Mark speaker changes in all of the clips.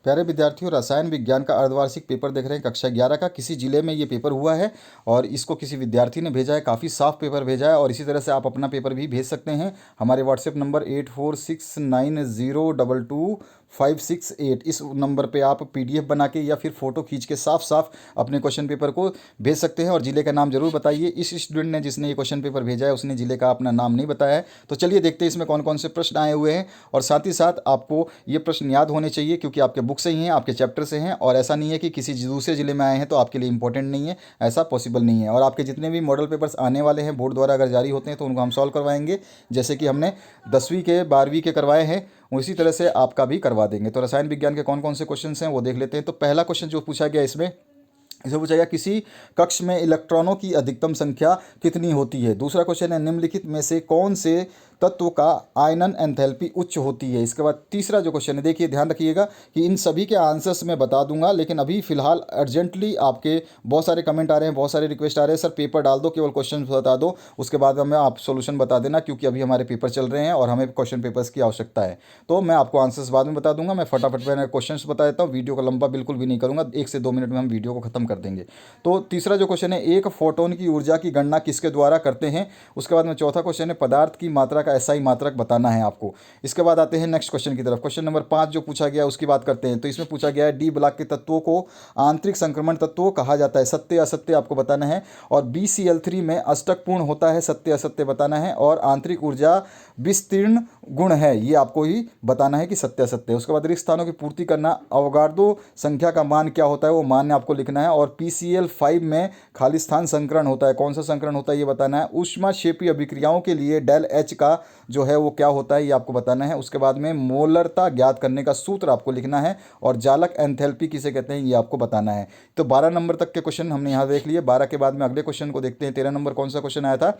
Speaker 1: प्यारे विद्यार्थियों, रसायन विज्ञान का अर्धवार्षिक पेपर देख रहे हैं कक्षा 11 का। किसी जिले में ये पेपर हुआ है और इसको किसी विद्यार्थी ने भेजा है। काफ़ी साफ पेपर भेजा है और इसी तरह से आप अपना पेपर भी भेज सकते हैं हमारे व्हाट्सएप नंबर 8469022568। इस नंबर पे आप पीडीएफ बना के या फिर फ़ोटो खींच के साफ साफ अपने क्वेश्चन पेपर को भेज सकते हैं और ज़िले का नाम जरूर बताइए। इस स्टूडेंट ने जिसने ये क्वेश्चन पेपर भेजा है उसने ज़िले का अपना नाम नहीं बताया है। तो चलिए देखते हैं इसमें कौन कौन से प्रश्न आए हुए हैं और साथ ही साथ आपको ये प्रश्न याद होने चाहिए क्योंकि आपके बुक से ही हैं, आपके चैप्टर से हैं और ऐसा नहीं है कि किसी दूसरे ज़िले में आए हैं तो आपके लिए इंपॉर्टेंट नहीं है, ऐसा पॉसिबल नहीं है। और आपके जितने भी मॉडल पेपर्स आने वाले हैं बोर्ड द्वारा अगर जारी होते हैं तो उनको हम सॉल्व करवाएंगे, जैसे कि हमने 10वीं के 12वीं के करवाए हैं उसी तरह से आपका भी करवा देंगे। तो रसायन विज्ञान के कौन कौन से क्वेश्चन हैं वो देख लेते हैं। तो पहला क्वेश्चन जो पूछा गया इसमें पूछा गया किसी कक्ष में इलेक्ट्रॉनों की अधिकतम संख्या कितनी होती है। दूसरा क्वेश्चन है निम्नलिखित में से कौन से तत्व का आयनन एंथैल्पी उच्च होती है। इसके बाद तीसरा जो क्वेश्चन है, देखिए ध्यान रखिएगा कि इन सभी के आंसर्स मैं बता दूंगा, लेकिन अभी फिलहाल अर्जेंटली आपके बहुत सारे कमेंट आ रहे हैं, बहुत सारे रिक्वेस्ट आ रहे हैं, सर पेपर डाल दो, केवल क्वेश्चन बता दो, उसके बाद हमें आप सोल्यूशन बता देना, क्योंकि अभी हमारे पेपर चल रहे हैं और हमें क्वेश्चन पेपर्स की आवश्यकता है। तो मैं आपको आंसर्स बाद में बता दूंगा। मैं फटाफट मैंने क्वेश्चन बता देता हूँ, वीडियो को लंबा बिल्कुल भी नहीं करूँगा, 1 से 2 मिनट में हम वीडियो को खत्म कर देंगे। तो तीसरा जो क्वेश्चन है, एक फोटोन की ऊर्जा की गणना किसके द्वारा करते हैं। उसके बाद में चौथा क्वेश्चन है पदार्थ की मात्रा का एसआई मात्रक बताना है आपको। इसके बाद आते हैं नेक्स्ट क्वेश्चन की तरफ। क्वेश्चन नंबर 5 जो पूछा गया उसकी बात करते हैं। तो इसमें पूछा गया है डी ब्लॉक के तत्वों को आंतरिक संक्रमण तत्वों कहा जाता है, सत्य असत्य आपको बताना है। और BCl3 में अष्टक पूर्ण होता है, सत्य असत्य बताना है। और आंतरिक ऊर्जा विस्तीर्ण गुण है, ये आपको ही बताना है कि सत्य असत्य। उसके बाद रिक्त स्थानों की पूर्ति करना, अवगाड्रो संख्या का मान क्या होता है वो मान आपको लिखना है। और PCl5 में खाली स्थान संकरण होता है, कौन सा संकरण होता है ये बताना है। ऊष्माक्षेपी अभिक्रियाओं के लिए डेल H का जो है वो क्या होता है ये आपको बताना है। उसके बाद में मोलरता ज्ञात करने का सूत्र आपको लिखना है और जालक एंथैल्पी किसे कहते हैं ये आपको बताना है। तो 12 नंबर तक के क्वेश्चन हमने यहाँ देख लिए। 12 के बाद में अगले क्वेश्चन को देखते हैं। 13 नंबर कौन सा क्वेश्चन आया था,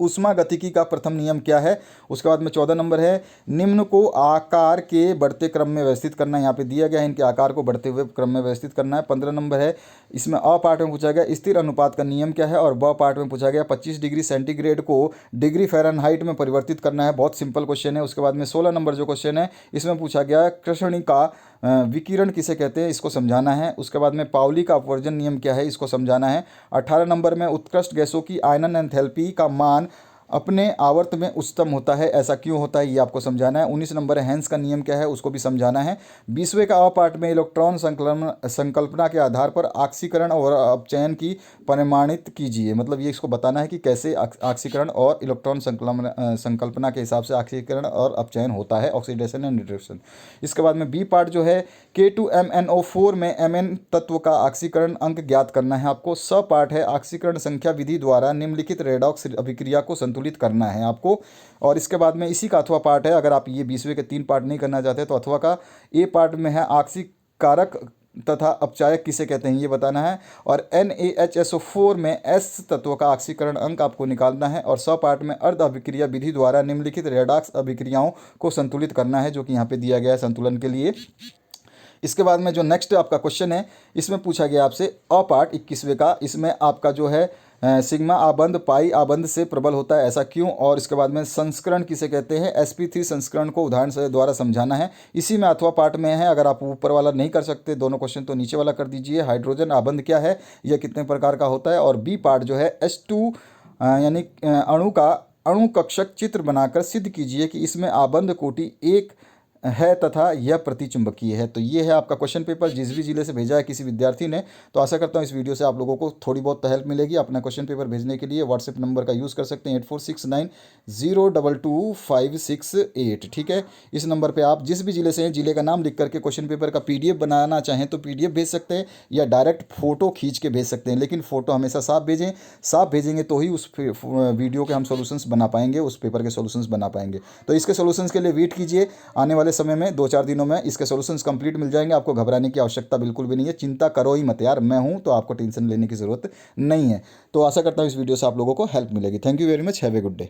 Speaker 1: ऊष्मागतिकी का प्रथम नियम क्या है। उसके बाद में 14 नंबर है निम्न को आकार के बढ़ते क्रम में व्यवस्थित करना, यहाँ पे दिया गया है इनके आकार को बढ़ते हुए क्रम में व्यवस्थित करना है। 15 नंबर है इसमें अ पार्ट में पूछा गया स्थिर अनुपात का नियम क्या है। और ब पार्ट में पूछा गया 25 डिग्री सेंटीग्रेड को डिग्री फ़ारेनहाइट में परिवर्तित करना है, बहुत सिंपल क्वेश्चन है। उसके बाद में 16 नंबर जो क्वेश्चन है इसमें पूछा गया कृष्णिका विकिरण किसे कहते हैं इसको समझाना है। उसके बाद में पाउली का अपवर्जन नियम क्या है इसको समझाना है। 18 नंबर में उत्कृष्ट गैसों की आयनन एंथैल्पी का मान अपने आवर्त में उच्चतम होता है, ऐसा क्यों होता है ये आपको समझाना है। 19 नंबर है हैंस का नियम क्या है उसको भी समझाना है। 20वें का अ पार्ट में इलेक्ट्रॉन संकल्पना के आधार पर ऑक्सीकरण और अपचयन की परिमाणित कीजिए, मतलब ये इसको बताना है कि कैसे ऑक्सीकरण और इलेक्ट्रॉन संकल्पना के हिसाब से ऑक्सीकरण और अपचयन होता है, ऑक्सीडेशन एंड रिडक्शन। इसके बाद में बी पार्ट जो है K2MnO4 में Mn तत्व का ऑक्सीकरण अंक ज्ञात करना है आपको। स पार्ट है ऑक्सीकरण संख्या विधि द्वारा निम्नलिखित रेडॉक्स अभिक्रिया को संतुलित करना है आपको। और इसके बाद में इसी का अथवा पार्ट है, अगर आप ये 20वें के 3 पार्ट नहीं करना चाहते तो अथवा का ए पार्ट में है ऑक्सीकारक तथा अपचायक किसे कहते हैं ये बताना है। और NaHSO4 में S तत्व का ऑक्सीकरण अंक आपको निकालना है। और स पार्ट में अर्ध अभिक्रिया विधि द्वारा निम्नलिखित रेडॉक्स अभिक्रियाओं को संतुलित करना है, जो कि यहाँ पे दिया गया है संतुलन के लिए। इसके बाद में जो नेक्स्ट आपका क्वेश्चन है इसमें पूछा गया आपसे अ पार्ट 21वें का, इसमें आपका जो है सिग्मा आबंध पाई आबंध से प्रबल होता है, ऐसा क्यों। और इसके बाद में संस्करण किसे कहते हैं, sp3 संस्करण को उदाहरण से द्वारा समझाना है। इसी में अथवा पार्ट में है, अगर आप ऊपर वाला नहीं कर सकते दोनों क्वेश्चन तो नीचे वाला कर दीजिए। हाइड्रोजन आबंध क्या है, यह कितने प्रकार का होता है। और बी पार्ट जो है H2 यानी अणु का अणु कक्षक चित्र बनाकर सिद्ध कीजिए कि इसमें आबंध कोटि 1 है तथा यह प्रतिचुंबकीय है। तो ये है आपका क्वेश्चन पेपर, जिस भी जिले से भेजा है किसी विद्यार्थी ने। तो आशा करता हूँ इस वीडियो से आप लोगों को थोड़ी बहुत हेल्प मिलेगी। अपना क्वेश्चन पेपर भेजने के लिए व्हाट्सएप नंबर का यूज़ कर सकते हैं 8469022568, ठीक है। इस नंबर पर आप जिस भी जिले से हैं जिले का नाम लिख करके क्वेश्चन पेपर का PDF बनाना चाहें तो PDF भेज सकते हैं या डायरेक्ट फ़ोटो खींच के भेज सकते हैं, लेकिन फ़ोटो हमेशा साफ भेजें। साफ भेजेंगे तो ही उस वीडियो के हम सोल्यूशंस बना पाएंगे, उस पेपर के सोल्यूशंस बना पाएंगे। तो इसके सोल्यूशंस के लिए वेट कीजिए, आने वाले समय में 2-4 दिनों में इसके सॉल्यूशंस कंप्लीट मिल जाएंगे। आपको घबराने की आवश्यकता बिल्कुल भी नहीं है, चिंता करो ही मत यार, मैं हूं तो आपको टेंशन लेने की ज़रूरत नहीं है। तो आशा करता हूं इस वीडियो से आप लोगों को हेल्प मिलेगी। Thank you very much, have a good day.